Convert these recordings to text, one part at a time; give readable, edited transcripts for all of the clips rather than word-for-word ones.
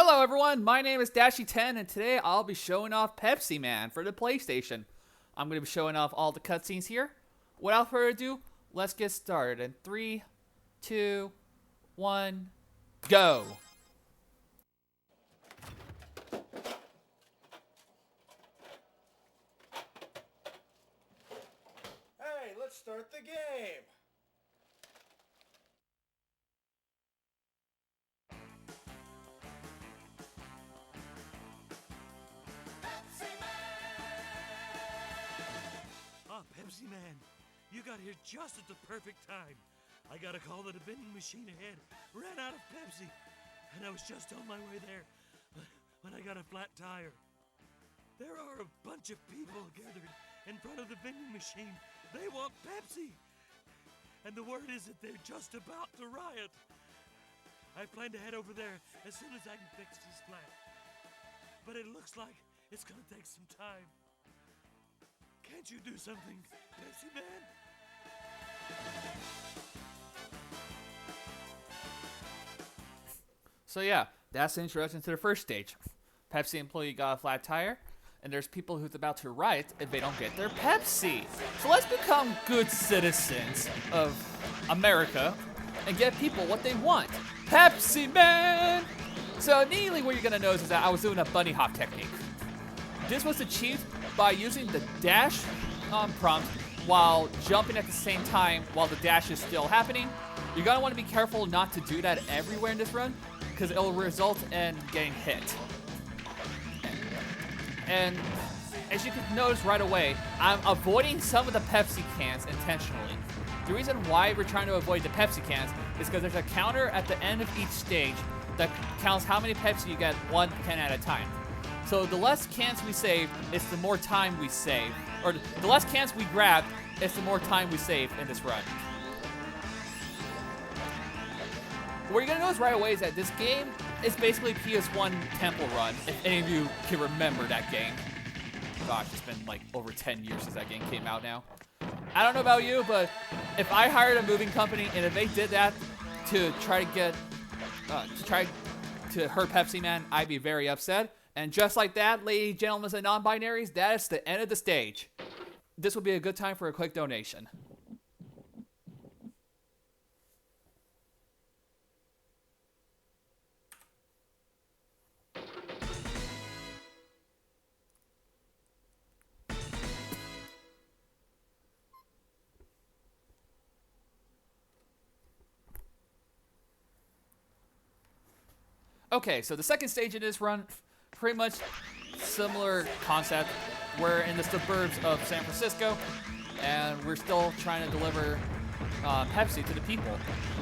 Hello everyone, my name is Dashy10 and today I'll be showing off Pepsiman for the PlayStation. I'm going to be showing off all the cutscenes here. Without further ado, let's get started in 3, 2, 1, go! Hey, let's start the game! Pepsiman, you got here just at the perfect time. I got a call that a vending machine ahead ran out of Pepsi, and I was just on my way there when I got a flat tire. There are a bunch of people gathered in front of the vending machine. They want Pepsi, and the word is that they're just about to riot. I plan to head over there as soon as I can fix this flat, but it looks like it's gonna take some time. Can't you do something, Pepsiman? So yeah, that's the introduction to the first stage. Pepsi employee got a flat tire, and there's people who's about to riot if they don't get their Pepsi. So let's become good citizens of America and get people what they want. Pepsi Man! So immediately what you're gonna notice is that I was doing a bunny hop technique. This was achieved by using the dash prompt while jumping at the same time while the dash is still happening. You're gonna want to be careful not to do that everywhere in this run because it'll result in getting hit. And as you can notice right away, I'm avoiding some of the Pepsi cans intentionally. The reason why we're trying to avoid the Pepsi cans is because there's a counter at the end of each stage that counts how many Pepsi you get one can at a time. So the less cans we save, it's the more time we save. Or the less cans we grab, it's the more time we save in this run. What you're gonna notice right away is that this game is basically PS1 Temple Run, if any of you can remember that game. Gosh, it's been like over 10 years since that game came out now. I don't know about you, but if I hired a moving company and if they did that to try to get, to hurt Pepsi Man, I'd be very upset. And just like that, ladies and gentlemen and non-binaries, that is the end of the stage. This would be a good time for a quick donation. Okay, so the second stage in this run, pretty much similar concept. We're in the suburbs of San Francisco, and we're still trying to deliver Pepsi to the people.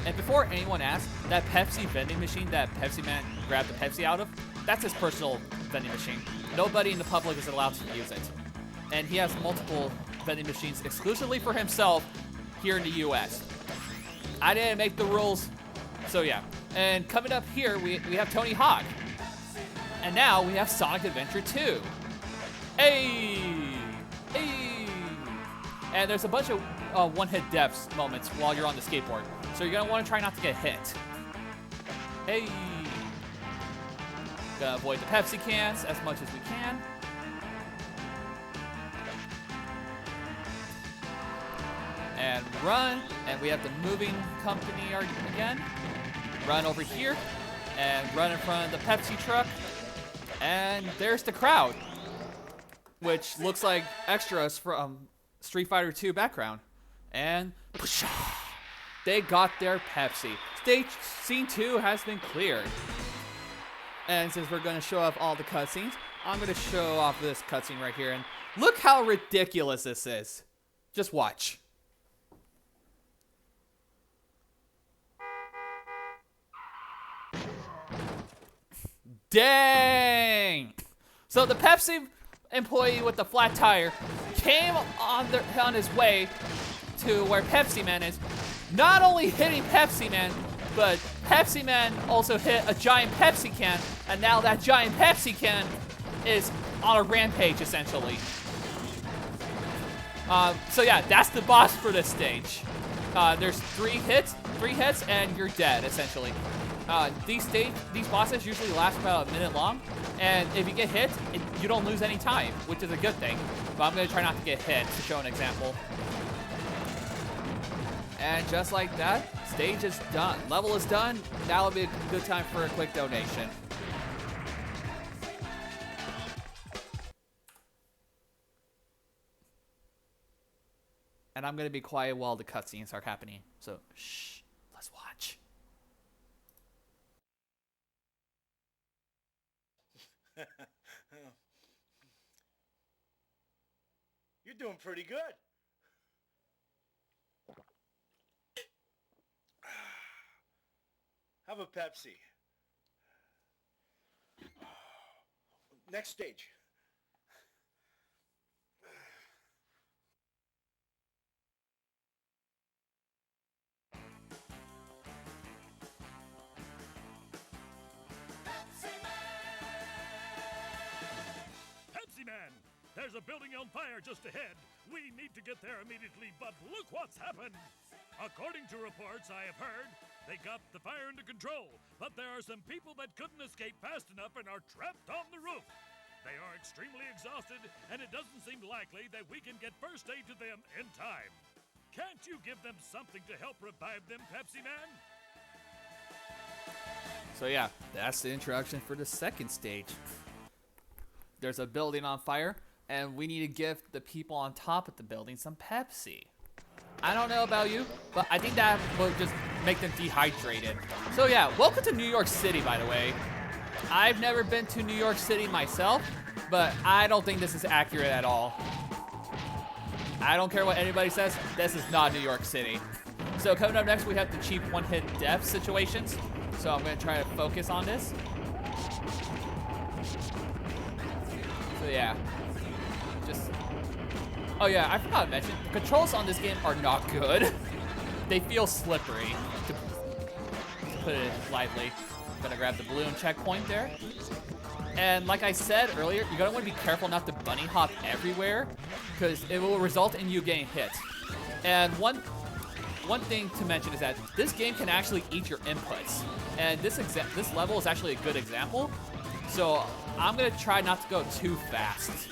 And before anyone asks, that Pepsi vending machine that Pepsi Man grabbed the Pepsi out of, that's his personal vending machine. Nobody in the public is allowed to use it. And he has multiple vending machines exclusively for himself here in the US. I didn't make the rules, so yeah. And coming up here, we have Tony Hawk. And now we have Sonic Adventure 2. Hey! Hey! And there's a bunch of one-hit deaths moments while you're on the skateboard. So you're gonna wanna try not to get hit. Hey! Gonna avoid the Pepsi cans as much as we can. And run, and we have the moving company again. Run over here, and run in front of the Pepsi truck. And there's the crowd, which looks like extras from Street Fighter 2 background. And they got their Pepsi. Scene 2 has been cleared. And since we're going to show off all the cutscenes, I'm going to show off this cutscene right here. And look how ridiculous this is. Just watch. Dang! So the Pepsi employee with the flat tire came on his way to where Pepsi Man is, not only hitting Pepsi Man, but Pepsi Man also hit a giant Pepsi can, and now that giant Pepsi can is on a rampage, essentially. So yeah, that's the boss for this stage. There's three hits, and you're dead, essentially. These bosses usually last about a minute long, and if you get hit, you don't lose any time, which is a good thing. But I'm gonna try not to get hit to show an example. And just like that, stage is done. Level is done. Now will be a good time for a quick donation. And I'm gonna be quiet while the cutscenes are happening. So shh, let's watch. You're doing pretty good. Have a Pepsi. Next stage. Pepsiman! There's a building on fire just ahead. We need to get there immediately, but look what's happened! According to reports I have heard, they got the fire under control, but there are some people that couldn't escape fast enough and are trapped on the roof. They are extremely exhausted, and it doesn't seem likely that we can get first aid to them in time. Can't you give them something to help revive them, Pepsiman? So yeah, that's the introduction for the second stage. There's a building on fire, and we need to give the people on top of the building some Pepsi. I don't know about you, but I think that will just make them dehydrated. So yeah, welcome to New York City, by the way. I've never been to New York City myself, but I don't think this is accurate at all. I don't care what anybody says, this is not New York City. So coming up next, we have the cheap one-hit death situations. So I'm gonna try to focus on this. So yeah, just, oh yeah, I forgot to mention, the controls on this game are not good. They feel slippery, to put it lightly. I'm gonna grab the balloon checkpoint there. And like I said earlier, you're gonna wanna be careful not to bunny hop everywhere, because it will result in you getting hit. And one thing to mention is that this game can actually eat your inputs. And this level is actually a good example. So I'm gonna try not to go too fast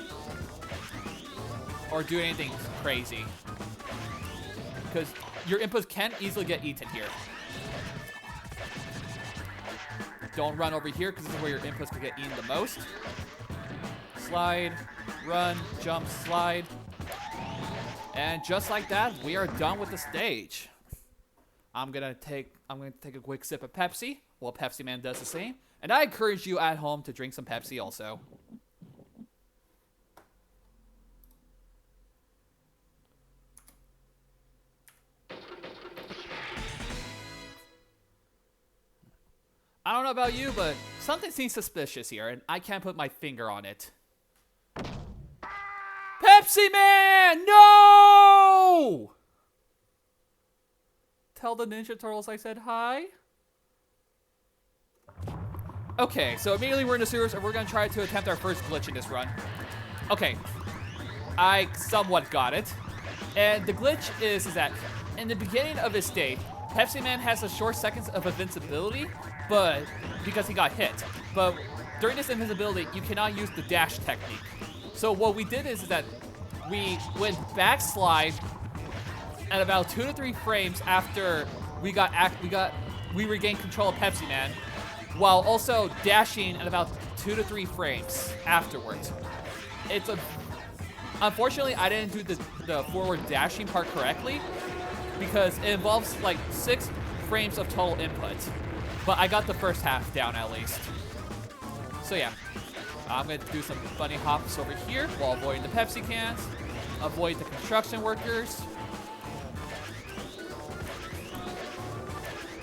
or do anything crazy, because your inputs can easily get eaten here. Don't run over here, because this is where your inputs could get eaten the most. Slide, run, jump, slide. And just like that, we are done with the stage. I'm gonna take a quick sip of Pepsi while Pepsiman does the same. And I encourage you at home to drink some Pepsi also. I don't know about you, but something seems suspicious here, and I can't put my finger on it. Pepsiman! No! Tell the Ninja Turtles I said hi. Okay, so immediately we're in the sewers, and we're gonna try to attempt our first glitch in this run. Okay, I somewhat got it. And the glitch is that in the beginning of this stage, Pepsiman has a short seconds of invincibility, but because he got hit. But during this invincibility, you cannot use the dash technique. So what we did is that we went backslide at about 2 to 3 frames after we regained control of Pepsiman, while also dashing at about 2 to 3 frames afterwards. Unfortunately, I didn't do the forward dashing part correctly, because it involves like 6 frames of total input. But I got the first half down at least. So yeah, I'm gonna do some bunny hops over here while avoiding the Pepsi cans, avoid the construction workers,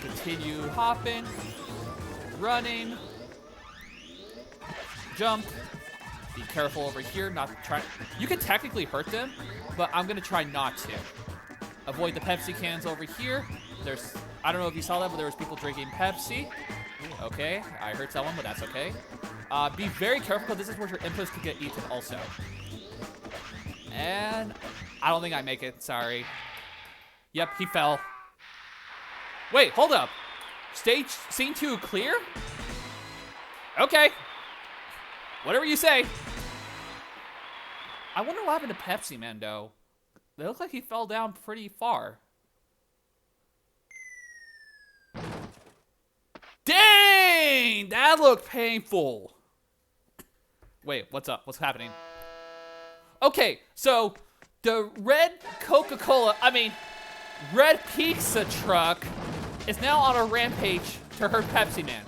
continue hopping, running, jump, be careful over here, not try. You can technically hurt them, but I'm gonna try not to. Avoid the Pepsi cans over here. I don't know if you saw that, but there was people drinking Pepsi. Okay, I heard someone, but that's okay. Be very careful, because this is where your inputs could get eaten also. And I don't think I make it, sorry. Yep, he fell. Wait, hold up. Scene 2 clear? Okay. Whatever you say. I wonder what happened to Pepsiman, though. It looked like he fell down pretty far. Dang! That looked painful. Wait, what's up? What's happening? Okay, so the red red pizza truck is now on a rampage to hurt Pepsiman.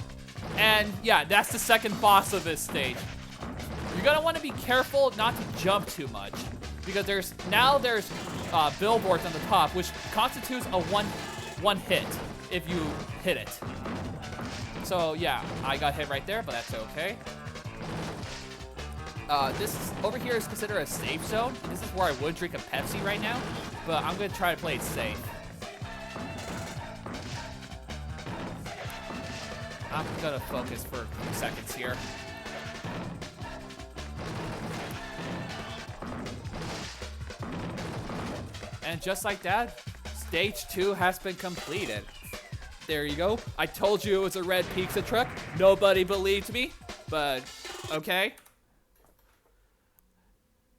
And yeah, that's the second boss of this stage. You're gonna want to be careful not to jump too much, because there's billboards on the top, which constitutes a one hit if you hit it. So yeah, I got hit right there, but that's okay. Over here is considered a safe zone. This is where I would drink a Pepsi right now, but I'm gonna try to play it safe. I'm gonna focus for a few seconds here. And just like that, stage 2 has been completed. There you go. I told you it was a red pizza truck. Nobody believed me, but okay.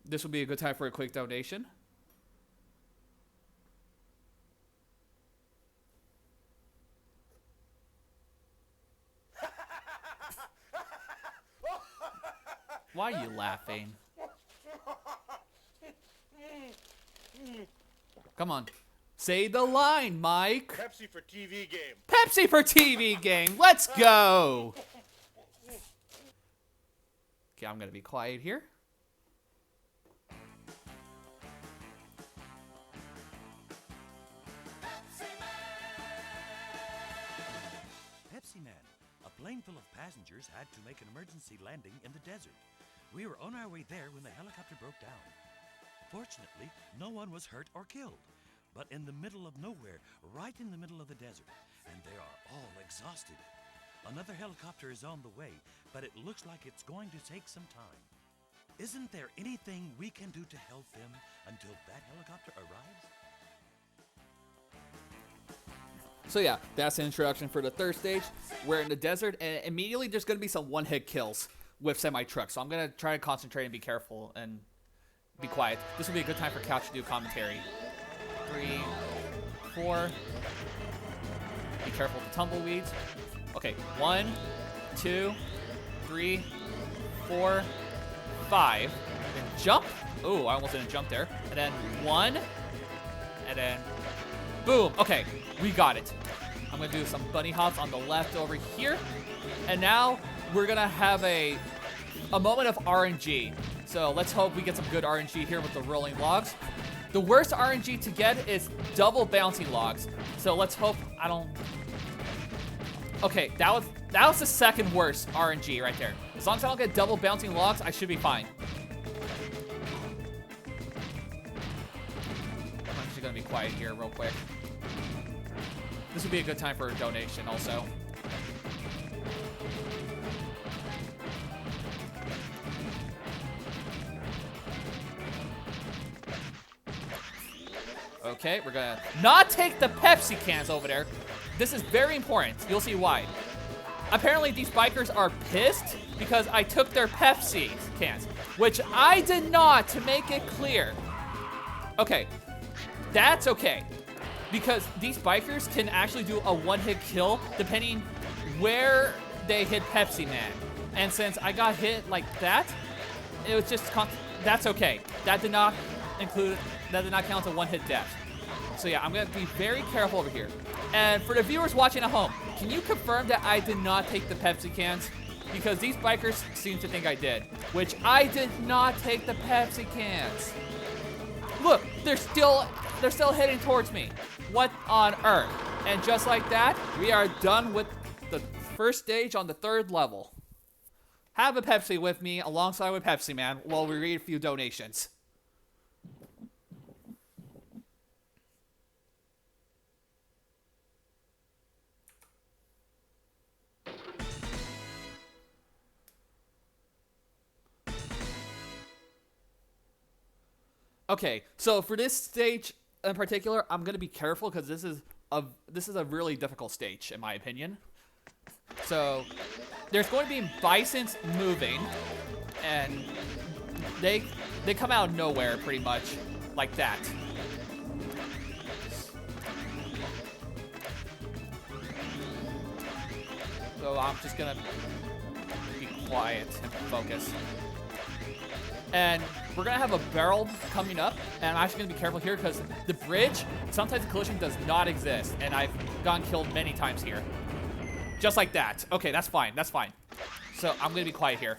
This will be a good time for a quick donation. Why are you laughing? Come on. Say the line, Mike. Pepsi for TV game. Pepsi for TV game. Let's go. Okay, I'm going to be quiet here. Pepsiman, a plane full of passengers had to make an emergency landing in the desert. We were on our way there when the helicopter broke down. Fortunately, no one was hurt or killed. But in the middle of nowhere, right in the middle of the desert, and they are all exhausted. Another helicopter is on the way, but it looks like it's going to take some time. Isn't there anything we can do to help them until that helicopter arrives? So yeah, that's the introduction for the third stage. We're in the desert, and immediately there's going to be some one-hit kills with semi-trucks. So I'm going to try to concentrate and be careful and be quiet. This will be a good time for Couch to do commentary. 3, 4. Be careful with the tumbleweeds. Okay, 1, 2, 3, 4, 5. Then jump. Oh, I almost didn't jump there. And then 1. And then boom. Okay, we got it. I'm gonna do some bunny hops on the left over here. And now we're gonna have a moment of RNG. So let's hope we get some good RNG here with the rolling logs. The worst RNG to get is double bouncing logs. So let's hope I don't... Okay, that was the second worst RNG right there. As long as I don't get double bouncing logs, I should be fine. I'm actually gonna be quiet here real quick. This would be a good time for a donation also. Okay, we're gonna not take the Pepsi cans over there. This is very important. You'll see why. Apparently, these bikers are pissed because I took their Pepsi cans, which I did not, to make it clear. Okay, that's okay. Because these bikers can actually do a one-hit kill depending where they hit Pepsiman. And since I got hit like that, it was just, that's okay. That did not count as a one-hit death. So yeah, I'm gonna be very careful over here. And for the viewers watching at home, can you confirm that I did not take the Pepsi cans? Because these bikers seem to think I did, which I did not take the Pepsi cans. Look, they're still heading towards me. What on earth? And just like that, we are done with the first stage on the third level. Have a Pepsi with me alongside with Pepsiman while we read a few donations. Okay, so for this stage in particular, I'm going to be careful because this is this is a really difficult stage in my opinion. So there's going to be bisons moving, and they come out of nowhere pretty much like that. So I'm just gonna be quiet and focus. And we're gonna have a barrel coming up, and I'm actually gonna be careful here because the bridge, sometimes the collision does not exist, and I've gotten killed many times here. Just like that. Okay, that's fine, that's fine. So I'm gonna be quiet here.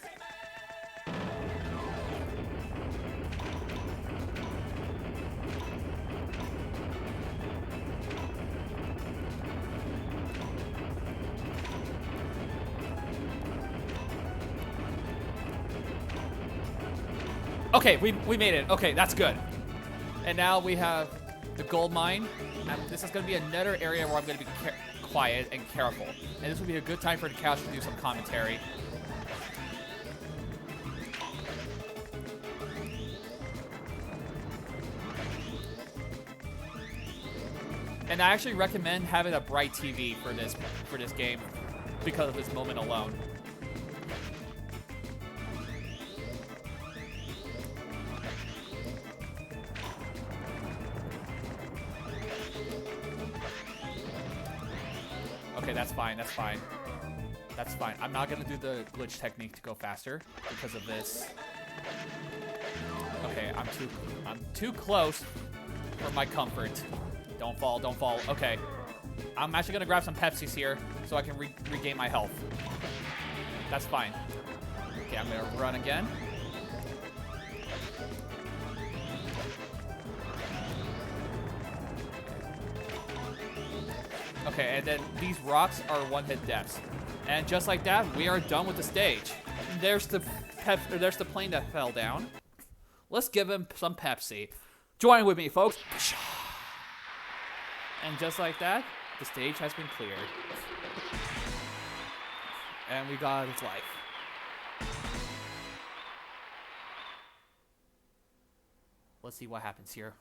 Okay, we made it. Okay, that's good. And now we have the gold mine. And this is going to be another area where I'm going to be quiet and careful. And this will be a good time for the couch to do some commentary. And I actually recommend having a bright TV for this game because of this moment alone. Okay, that's fine, that's fine. That's fine. I'm not gonna do the glitch technique to go faster because of this. Okay, I'm too close for my comfort. Don't fall, don't fall. Okay. I'm actually gonna grab some Pepsis here so I can regain my health. That's fine. Okay, I'm gonna run again. Okay, and then these rocks are one-hit deaths. And just like that, we are done with the stage. There's the plane that fell down. Let's give him some Pepsi. Join with me, folks. And just like that, the stage has been cleared. And we got his life. Let's see what happens here.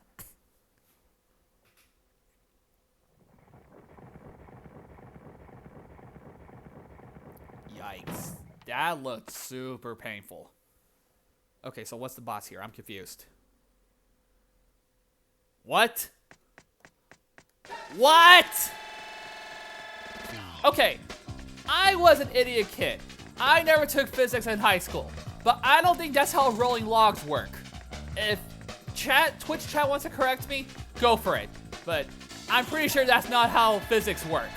Yikes. That looked super painful. Okay, so what's the boss here? I'm confused. What? What? Okay, I was an idiot kid. I never took physics in high school, but I don't think that's how rolling logs work. If Twitch chat wants to correct me, go for it. But I'm pretty sure that's not how physics work.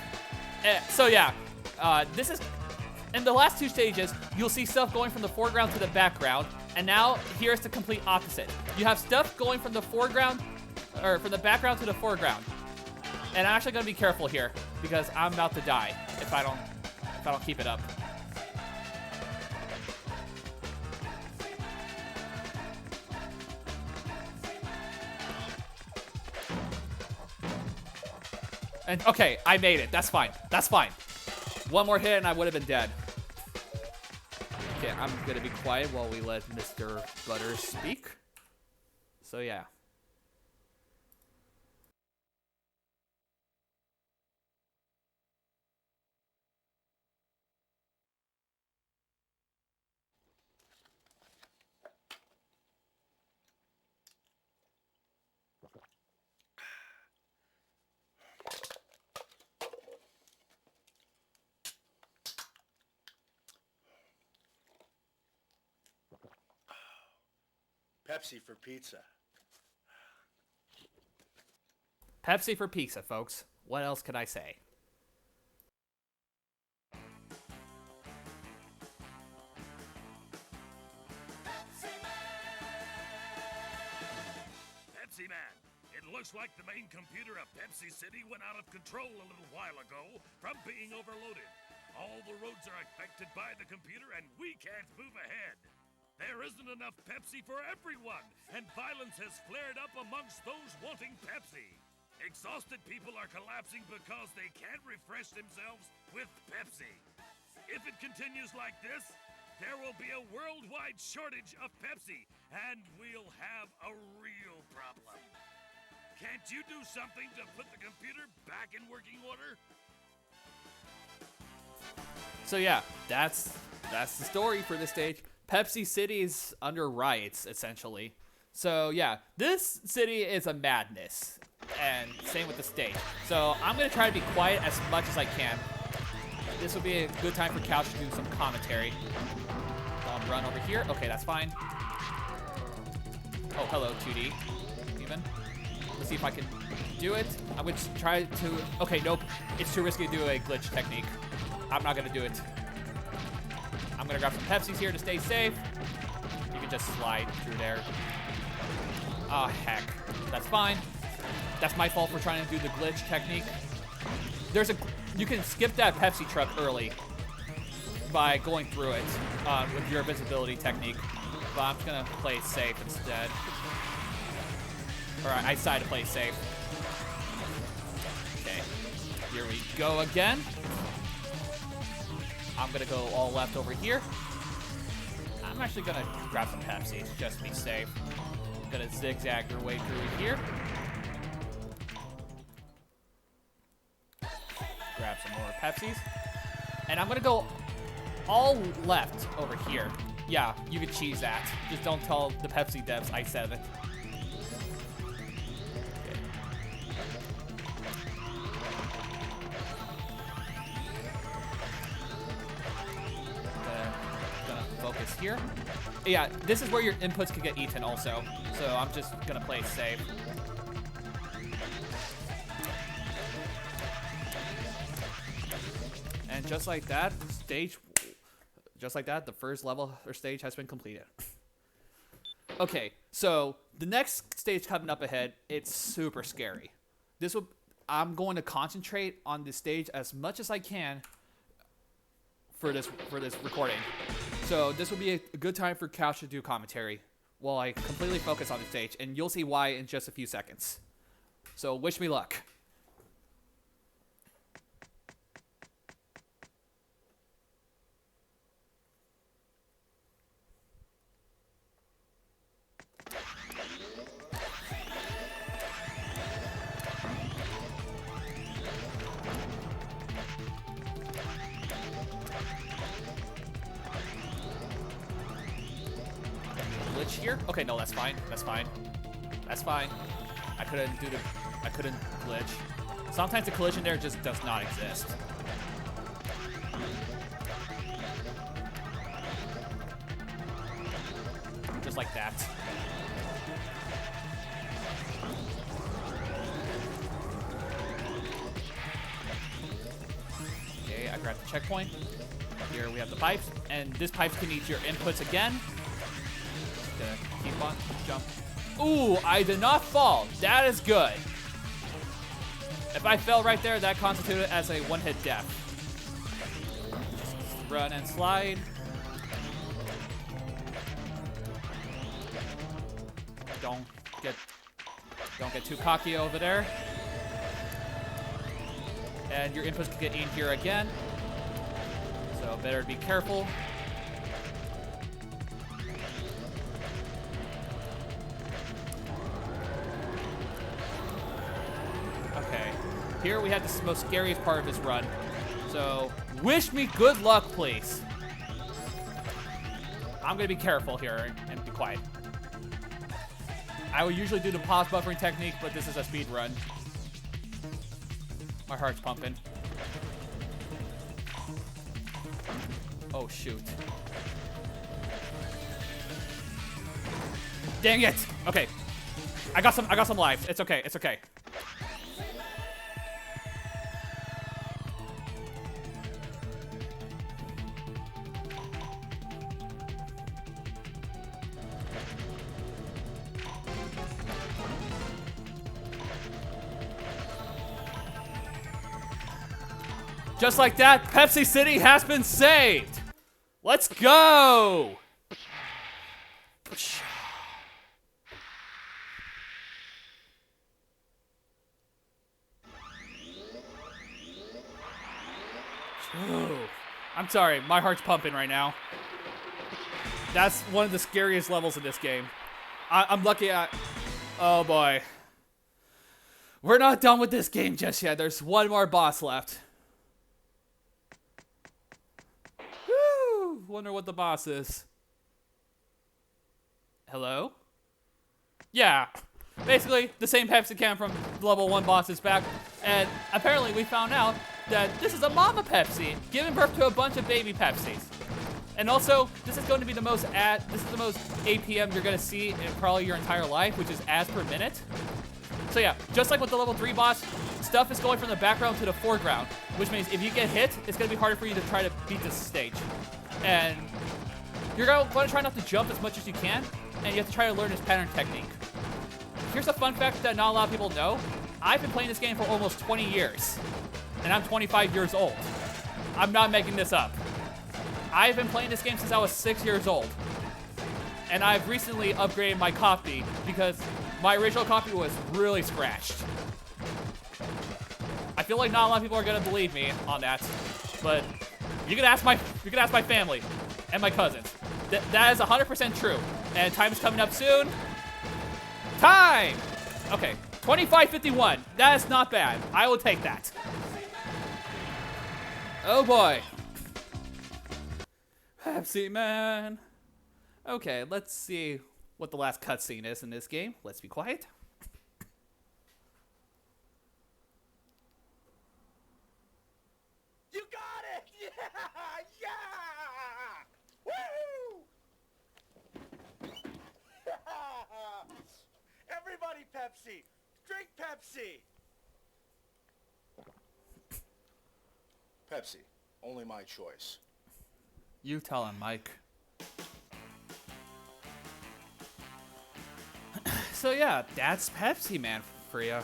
So yeah, this is, in the last two stages, you'll see stuff going from the foreground to the background, and now here's the complete opposite. You have stuff going from the foreground, or from the background to the foreground. And I'm actually gonna be careful here because I'm about to die if I don't keep it up. And okay, I made it. That's fine. That's fine. One more hit and I would have been dead. Okay, I'm gonna be quiet while we let Mr. Butters speak. So yeah. Pepsi for pizza. Pepsi for pizza, folks. What else could I say? Pepsiman, it looks like the main computer of Pepsi City went out of control a little while ago from being overloaded. All the roads are affected by the computer and we can't move ahead. There isn't enough Pepsi for everyone, and violence has flared up amongst those wanting Pepsi. Exhausted people are collapsing because they can't refresh themselves with Pepsi. If it continues like this, there will be a worldwide shortage of Pepsi, and we'll have a real problem. Can't you do something to put the computer back in working order? So yeah, that's the story for this stage. Pepsi City is under riots, essentially. So yeah, this city is a madness. And same with the stage. So I'm going to try to be quiet as much as I can. This will be a good time for Couch to do some commentary. Run over here. Okay, that's fine. Oh, hello, 2D. Even. Let's see if I can do it. I'm going to try to... Okay, nope. It's too risky to do a glitch technique. I'm not going to do it. I'm going to grab some Pepsis here to stay safe. You can just slide through there. Oh, heck. That's fine. That's my fault for trying to do the glitch technique. You can skip that Pepsi truck early by going through it with your invisibility technique. But I'm just going to play safe instead. Alright, I decided to play safe. Okay. Here we go again. I'm going to go all left over here. I'm actually going to grab some Pepsis just to be safe. I'm going to zigzag your way through here. Grab some more Pepsis. And I'm going to go all left over here. Yeah, you can cheese that. Just don't tell the Pepsi devs I said it. Gonna focus here. Yeah, this is where your inputs can get eaten also. So I'm just going to play safe. And just like that, the first level or stage has been completed. Okay, so the next stage coming up ahead, it's super scary. I'm going to concentrate on this stage as much as I can for this recording. So this will be a good time for Couch to do commentary while I completely focus on the stage, and you'll see why in just a few seconds. So wish me luck. Here? Okay, no, that's fine. That's fine. That's fine. I couldn't glitch. Sometimes the collision there just does not exist. Just like that. Okay, I grabbed the checkpoint. Here we have the pipes, and this pipe can eat your inputs again. Keep on, jump. Ooh, I did not fall. That is good. If I fell right there, that constituted as a one-hit death. Just run and slide. Don't get too cocky over there. And your inputs can get in here again. So better be careful. Here we have the most scariest part of this run. So, wish me good luck, please. I'm going to be careful here and be quiet. I would usually do the pause buffering technique, but this is a speed run. My heart's pumping. Oh, shoot. Dang it! Okay. I got some lives. It's okay. It's okay. Just like that, Pepsi City has been saved. Let's go. I'm sorry, my heart's pumping right now. That's one of the scariest levels in this game. I'm lucky I... Oh boy. We're not done with this game just yet. There's one more boss left. Woo! Wonder what the boss is. Hello? Yeah. Basically, the same Pepsi can from level 1 boss is back. And apparently we found out that this is a mama Pepsi, giving birth to a bunch of baby Pepsis. And also, this is going to be the most APM you're going to see in probably your entire life, which is ads per minute. So yeah, just like with the level 3 boss, stuff is going from the background to the foreground, which means if you get hit, it's going to be harder for you to try to beat this stage. And you're going to try not to jump as much as you can, and you have to try to learn this pattern technique. Here's a fun fact that not a lot of people know. I've been playing this game for almost 20 years, and I'm 25 years old. I'm not making this up. I've been playing this game since I was 6 years old, and I've recently upgraded my copy because my original copy was really scratched. I feel like not a lot of people are gonna believe me on that, but you can ask my family and my cousins. That is 100% true, and time is coming up soon. Time! Okay, 25:51. That is not bad. I will take that. Oh boy. Pepsi Man. Okay, let's see what the last cutscene is in this game. Let's be quiet. You got it! Yeah! Yeah! Woo! Everybody Pepsi! Drink Pepsi! Pepsi. Only my choice. You tell him, Mike. So yeah, that's Pepsi Man for you.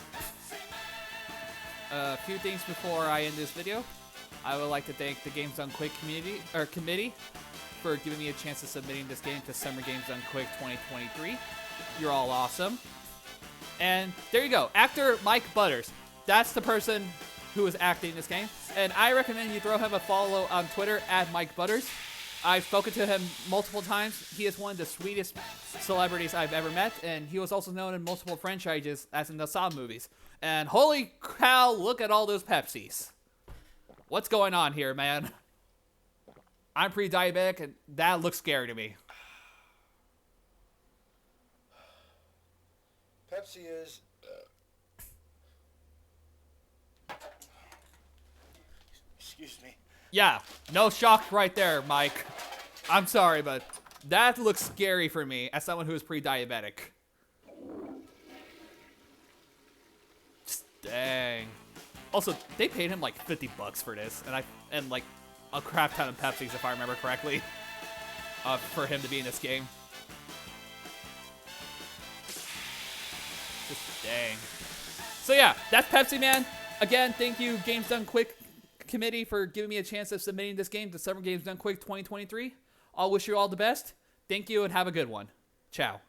A few things before I end this video. I would like to thank the Games Done Quick committee for giving me a chance of submitting this game to Summer Games Done Quick 2023. You're all awesome. And there you go, actor Mike Butters. That's the person who is acting this game. And I recommend you throw him a follow on Twitter at Mike Butters. I've spoken to him multiple times. He is one of the sweetest celebrities I've ever met, and he was also known in multiple franchises, as in the Saw movies. And holy cow, look at all those Pepsis. What's going on here, man? I'm pre-diabetic, and that looks scary to me. Pepsi is... Excuse me. Yeah, no shock right there, Mike. I'm sorry, but that looks scary for me as someone who is pre-diabetic. Dang. Also, they paid him like $50 for this, and like a crap ton of Pepsis, if I remember correctly, for him to be in this game. Just dang. So yeah, that's Pepsi Man. Again, thank you, Games Done Quick committee, for giving me a chance of submitting this game to Summer Games Done Quick 2023. I'll wish you all the best. Thank you and have a good one. Ciao.